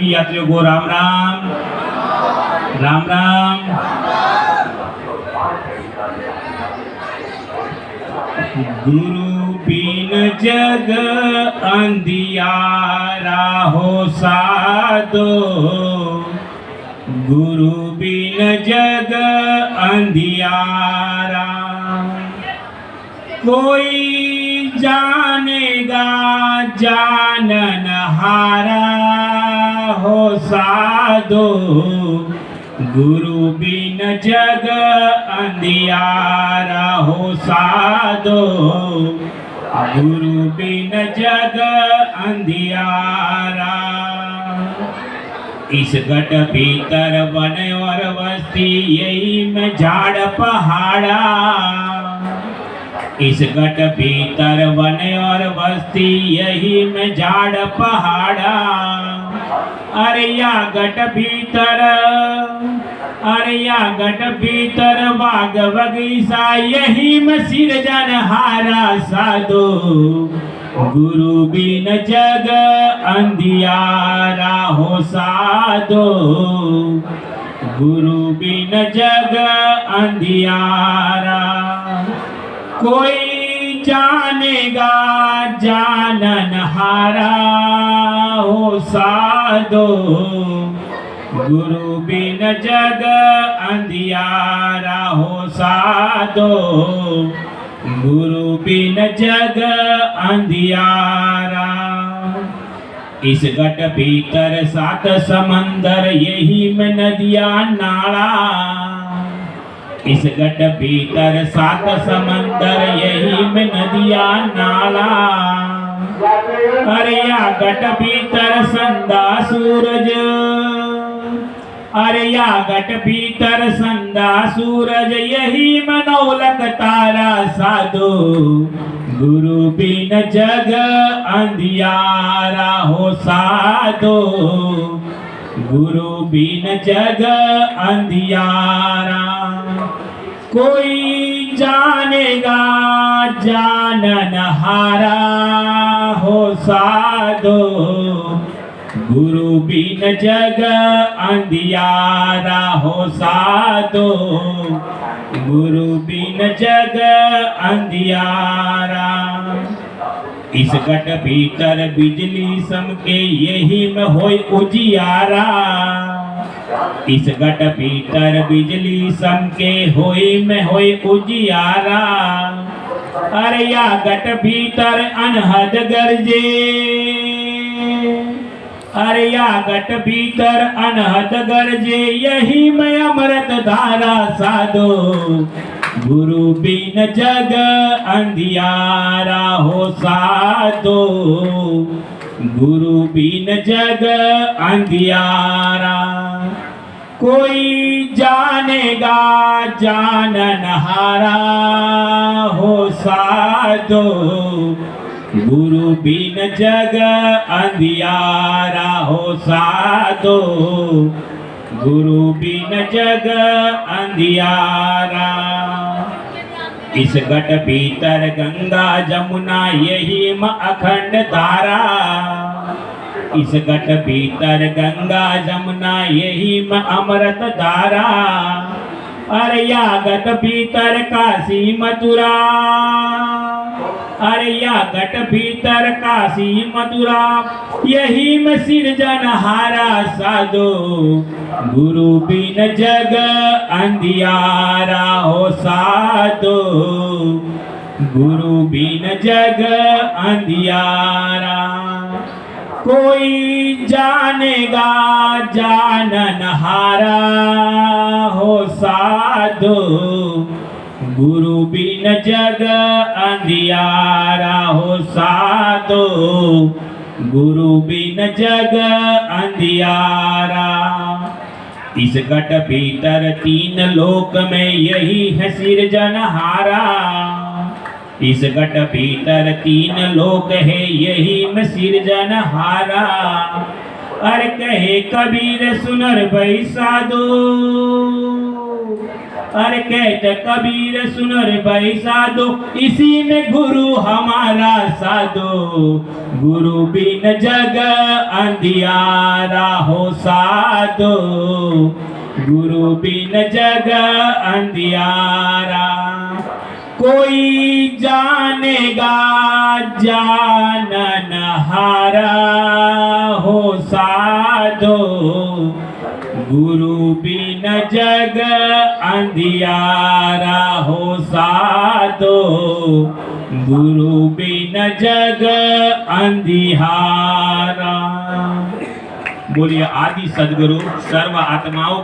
यात्रियों को राम राम राम राम। गुरु बिन जग अंधियारा हो साधो, गुरु बिन जग अंधियारा। कोई जानेगा जानन हारा हो साधो, गुरु बिन जग अंधियारा हो साधो, गुरु बिन जग अंधियारा। इस गट भीतर वन और बस्ती यही में झाड़ पहाड़ा, इस गट भीतर वन और बस्ती यही में झाड़ पहाड़ा। अरे या गट भीतर, अरे या गट भीतर बाग बगीचा यही में सिरजनहारा साधो, गुरु बिन जग अंधियारा हो साधो, गुरु बिन जग अंधियारा। कोई जानेगा जानन हारा हो साधो, गुरु बिन जग अंधियारा हो साधो, गुरु बिन जग अंधियारा। इस गट भीतर सात समंदर यही में नदिया नाला, इस गट भीतर सात समंदर यही में नदिया नाला। अरे या गट भीतर संदा सूरज, अरे या गट भीतर संदा सूरज यही मनौलक तारा साधो, गुरु बिन जग अंधियारा हो साधो, गुरु बिन जग अंधियारा। कोई जानेगा जानन हारा हो साधो, गुरु बिन जग अंधियारा हो साधो, गुरु बिन जग अंधियारा। इस गट भीतर बिजली समके यही में होय उजियारा, इस गट भीतर बिजली समके होय में होय उजियारा। अरे या गट भीतर अनहद गरजे, अरे या गट भीतर अनहद गरजे यही में अमृत धारा साधो, गुरु बिन जग अंधियारा हो साधो, गुरु बिन जग अंधियारा। कोई जानेगा जानन हारा हो साधो, गुरु बिन जग अंधियारा हो साधो, गुरु बिन जग अंधियारा। इस गट भीतर गंगा जमुना यही में अखंड धारा, इस गट भीतर गंगा जमुना यही में अमृत धारा। अरे या गट भीतर काशी मथुरा, अरे या गट भीतर काशी मथुरा यही में सिरजनहारा साधो, गुरु बिन जग अंधियारा हो साधो, गुरु बिन जग अंधियारा। कोई जानेगा जानन हारा हो साधो, गुरु बिन जग अंधियारा हो साधो, गुरु बिन जग अंधियारा। इस गट भीतर तीन लोक में यही है सिरजनहारा, इस गट भीतर तीन लोक है यही में सिरजनहारा। अरे कहे कबीर सुनर भाई साधो, अरे कहते कबीर सुनर भाई साधो, इसी में गुरु हमारा साधो। गुरु बिन जग अंधियारा हो साधो, गुरु बिन जग अंधियारा। कोई जानेगा जानन हारा हो साधो, गुरु बिन जग अंधियारा हो साधो, गुरु बिन जग अंधियारा। बोलिए आदि सदगुरु सर्व आत्माओं